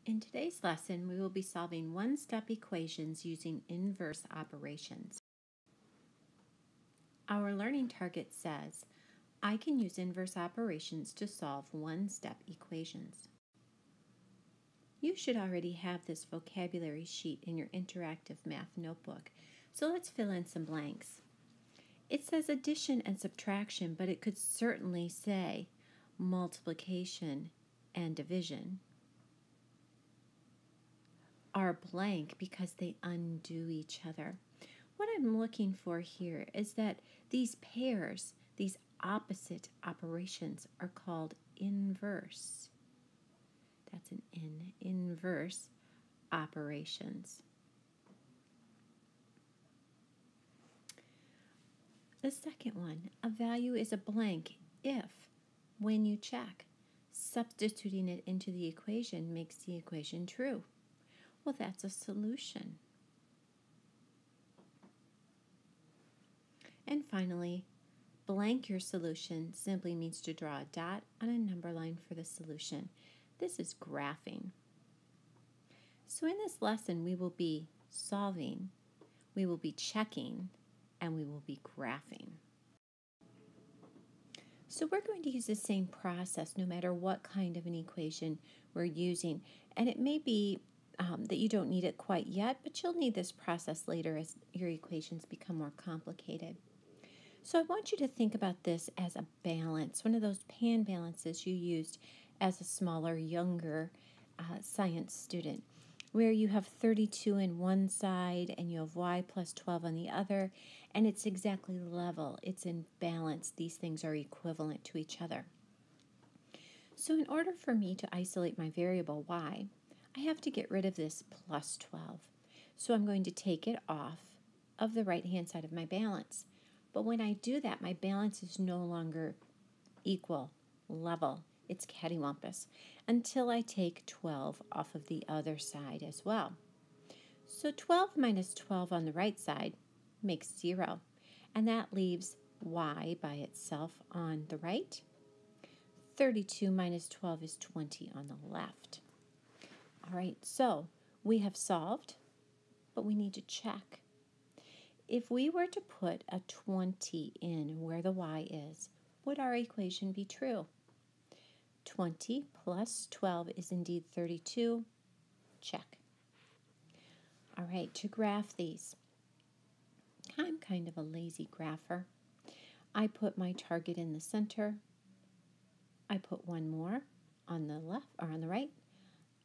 In today's lesson, we will be solving one-step equations using inverse operations. Our learning target says, I can use inverse operations to solve one-step equations. You should already have this vocabulary sheet in your interactive math notebook, so let's fill in some blanks. It says addition and subtraction, but it could certainly say multiplication and division are blank because they undo each other. What I'm looking for here is that these pairs, these opposite operations, are called inverse. That's an N, inverse operations. The second one, a value is a blank if, when you check, substituting it into the equation makes the equation true. Well, that's a solution. And finally, blank your solution simply means to draw a dot on a number line for the solution. This is graphing. So in this lesson, we will be solving, we will be checking, and we will be graphing. So we're going to use the same process no matter what kind of an equation we're using. And it may be that you don't need it quite yet, but you'll need this process later as your equations become more complicated. So I want you to think about this as a balance, one of those pan balances you used as a smaller, younger science student, where you have 32 on one side and you have y plus 12 on the other, and it's exactly level. It's in balance. These things are equivalent to each other. So in order for me to isolate my variable y, I have to get rid of this plus 12. So I'm going to take it off of the right-hand side of my balance. But when I do that, my balance is no longer equal, level. It's cattywampus until I take 12 off of the other side as well. So 12 minus 12 on the right side makes 0, and that leaves y by itself on the right. 32 minus 12 is 20 on the left. All right, so we have solved, but we need to check. If we were to put a 20 in where the y is, would our equation be true? 20 plus 12 is indeed 32. Check. All right, to graph these, I'm kind of a lazy grapher. I put my target in the center. I put one more on the left or on the right.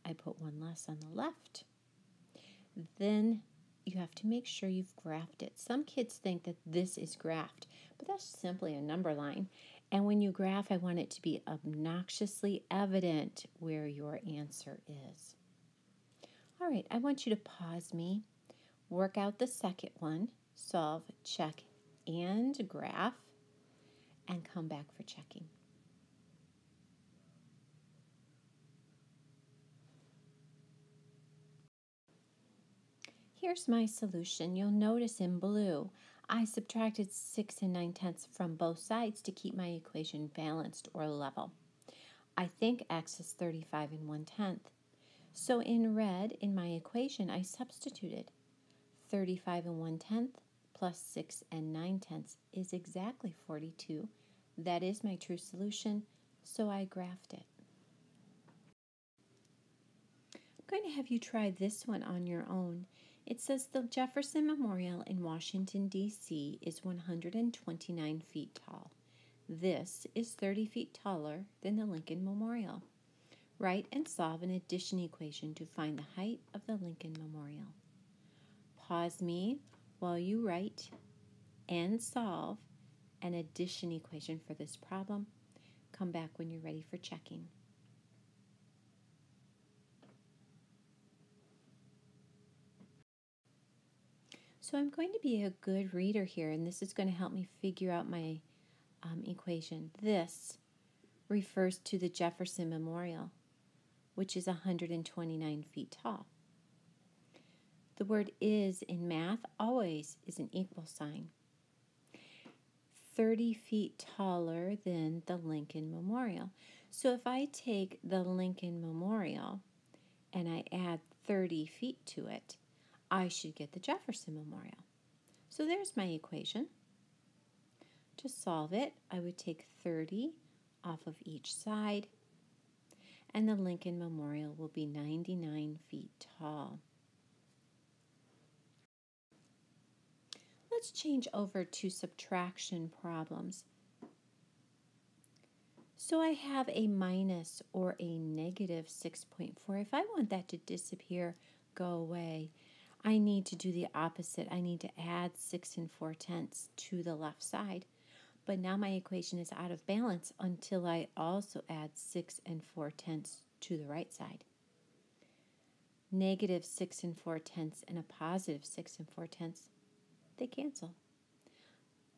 I put one less on the left. Then you have to make sure you've graphed it. Some kids think that this is graphed, but that's simply a number line. And when you graph, I want it to be obnoxiously evident where your answer is. All right, I want you to pause me, work out the second one, solve, check, and graph, and come back for checking. Here's my solution. You'll notice in blue, I subtracted 6 9/10 from both sides to keep my equation balanced or level. I think x is 35 1/10. So in red, in my equation, I substituted 35 1/10 plus 6 9/10 is exactly 42. That is my true solution, so I graphed it. I'm going to have you try this one on your own. It says the Jefferson Memorial in Washington, D.C. is 129 feet tall. This is 30 feet taller than the Lincoln Memorial. Write and solve an addition equation to find the height of the Lincoln Memorial. Pause me while you write and solve an addition equation for this problem. Come back when you're ready for checking. So I'm going to be a good reader here, and this is going to help me figure out my equation. This refers to the Jefferson Memorial, which is 129 feet tall. The word is in math always is an equal sign. 30 feet taller than the Lincoln Memorial. So if I take the Lincoln Memorial and I add 30 feet to it, I should get the Jefferson Memorial. So there's my equation. To solve it, I would take 30 off of each side, and the Lincoln Memorial will be 99 feet tall. Let's change over to subtraction problems. So I have a minus or a negative 6.4. If I want that to disappear, go away, I need to do the opposite. I need to add 6 4/10 to the left side. But now my equation is out of balance until I also add 6 4/10 to the right side. Negative 6 4/10 and a positive 6 4/10, they cancel.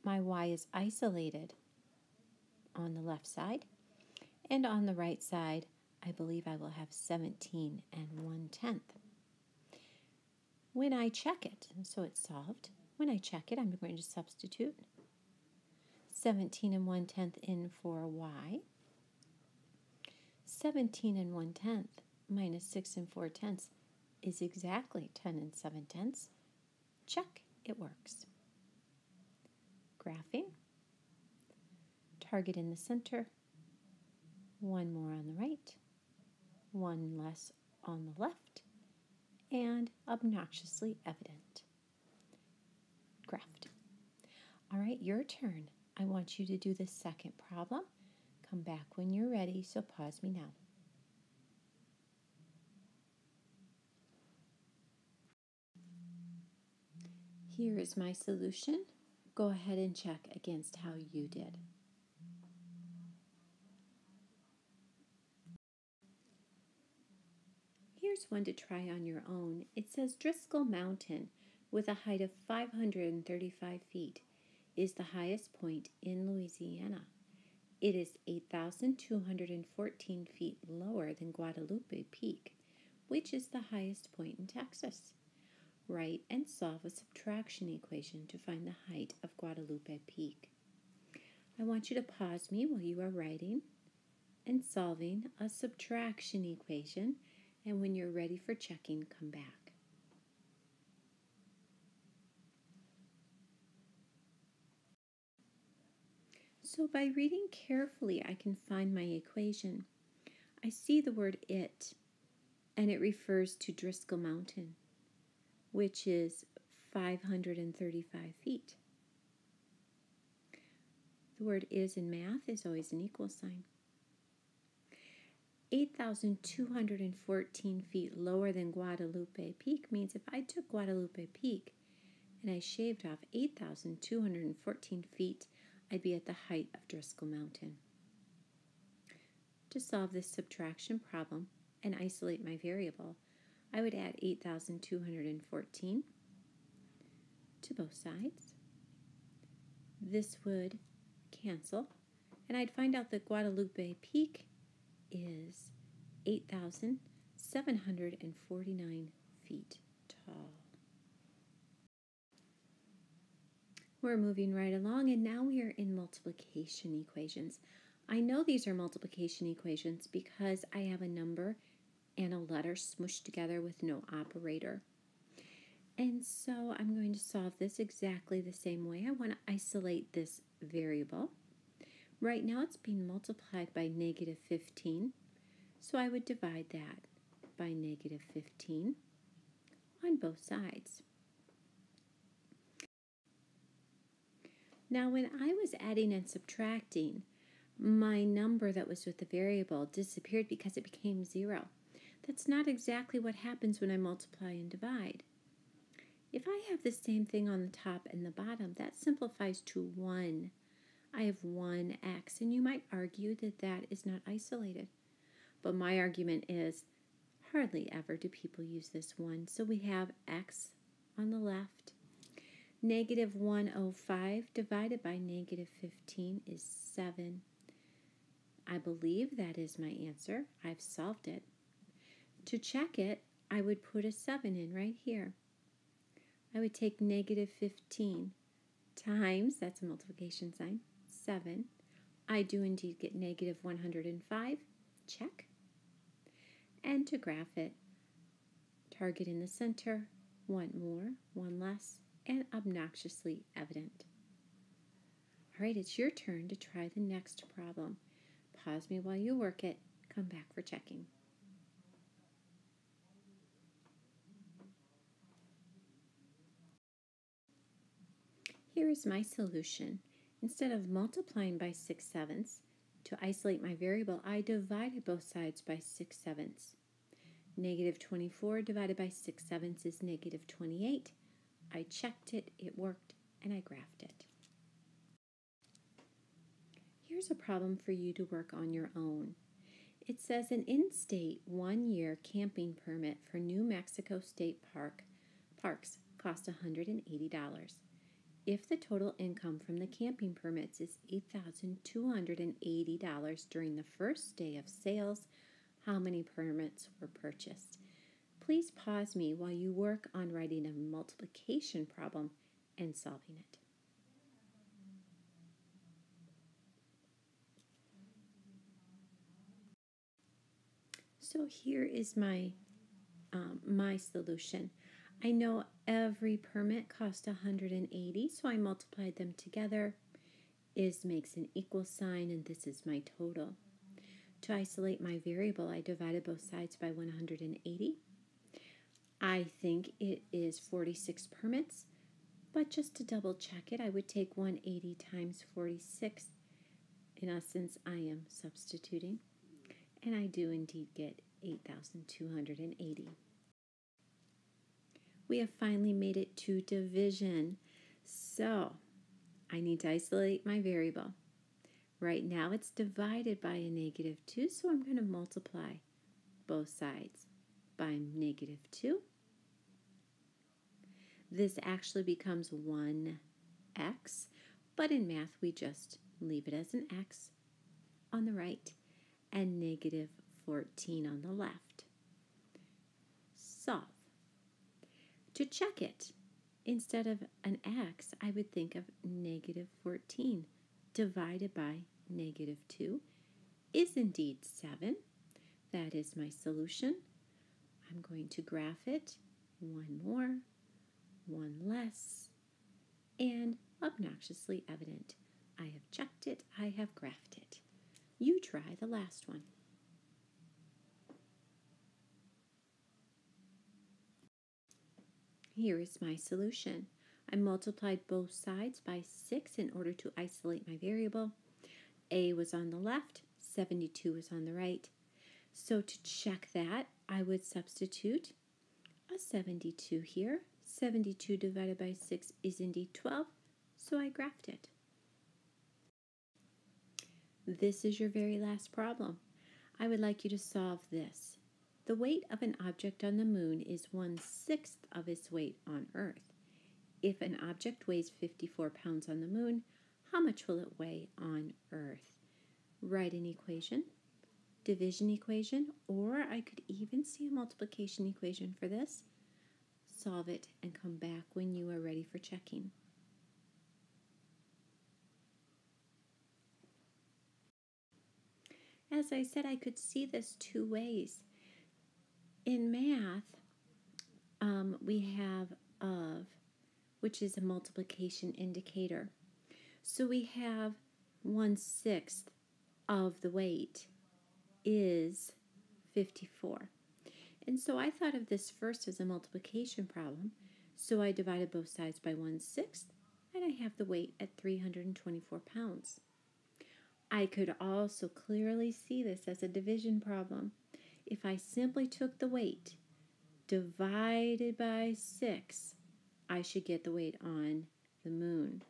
My y is isolated on the left side, and on the right side, I believe I will have 17 1/10. When I check it, so it's solved, when I check it, I'm going to substitute 17 1/10 in for y. 17 1/10 minus 6 4/10 is exactly 10 7/10. Check, it works. Graphing. Target in the center. One more on the right. One less on the left. And obnoxiously evident. Graphed. All right, your turn. I want you to do the second problem. Come back when you're ready, so pause me now. Here is my solution. Go ahead and check against how you did. Here's one to try on your own. It says Driscoll Mountain, with a height of 535 feet, is the highest point in Louisiana. It is 8,214 feet lower than Guadalupe Peak, which is the highest point in Texas. Write and solve a subtraction equation to find the height of Guadalupe Peak. I want you to pause me while you are writing and solving a subtraction equation, and when you're ready for checking, come back. So by reading carefully, I can find my equation. I see the word it, and it refers to Driscoll Mountain, which is 535 feet. The word is in math is always an equal sign. 8,214 feet lower than Guadalupe Peak means if I took Guadalupe Peak and I shaved off 8,214 feet, I'd be at the height of Driscoll Mountain. To solve this subtraction problem and isolate my variable, I would add 8,214 to both sides. This would cancel, and I'd find out that Guadalupe Peak is 8,749 feet tall. We're moving right along, and now we are in multiplication equations. I know these are multiplication equations because I have a number and a letter smushed together with no operator. And so I'm going to solve this exactly the same way. I want to isolate this variable. Right now it's being multiplied by negative 15, so I would divide that by negative 15 on both sides. Now when I was adding and subtracting, my number that was with the variable disappeared because it became 0. That's not exactly what happens when I multiply and divide. If I have the same thing on the top and the bottom, that simplifies to 1. I have 1x, and you might argue that that is not isolated. But my argument is hardly ever do people use this 1. So we have x on the left. Negative 105 divided by negative 15 is 7. I believe that is my answer. I've solved it. To check it, I would put a 7 in right here. I would take negative 15 times, that's a multiplication sign, 7. I do indeed get negative 105. Check. And to graph it, target in the center, one more, one less, and obnoxiously evident. All right, it's your turn to try the next problem. Pause me while you work it. Come back for checking. Here is my solution. Instead of multiplying by 6/7, to isolate my variable, I divided both sides by 6/7. Negative 24 divided by 6/7 is negative 28. I checked it, it worked, and I graphed it. Here's a problem for you to work on your own. It says an in-state 1-year camping permit for New Mexico State parks cost $180. If the total income from the camping permits is $8,280 during the first day of sales, how many permits were purchased? Please pause me while you work on writing a multiplication problem and solving it. So here is my solution. I know every permit cost $180, so I multiplied them together. Makes an equal sign, and this is my total. To isolate my variable, I divided both sides by 180. I think it is 46 permits, but just to double check it, I would take 180 times 46. In essence, I am substituting, and I do indeed get 8,280. We have finally made it to division. So I need to isolate my variable. Right now it's divided by a -2, so I'm going to multiply both sides by -2. This actually becomes 1x, but in math we just leave it as an x on the right and -14 on the left. Solve. To check it, instead of an x, I would think of -14 divided by -2 is indeed 7. That is my solution. I'm going to graph it. One more, one less, and obnoxiously evident. I have checked it, I have graphed it. You try the last one. Here is my solution. I multiplied both sides by 6 in order to isolate my variable. A was on the left, 72 was on the right. So to check that, I would substitute a 72 here. 72 divided by 6 is indeed 12, so I graphed it. This is your very last problem. I would like you to solve this. The weight of an object on the moon is 1/6 of its weight on Earth. If an object weighs 54 pounds on the moon, how much will it weigh on Earth? Write an equation, division equation, or I could even see a multiplication equation for this. Solve it and come back when you are ready for checking. As I said, I could see this two ways. In math, we have of, which is a multiplication indicator. So we have 1/6 of the weight is 54. And so I thought of this first as a multiplication problem. So I divided both sides by 1/6, and I have the weight at 324 pounds. I could also clearly see this as a division problem. If I simply took the weight divided by 6, I should get the weight on the moon.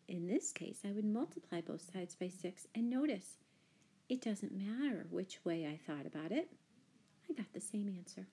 In this case, I would multiply both sides by 6, and notice it doesn't matter which way I thought about it. I got the same answer.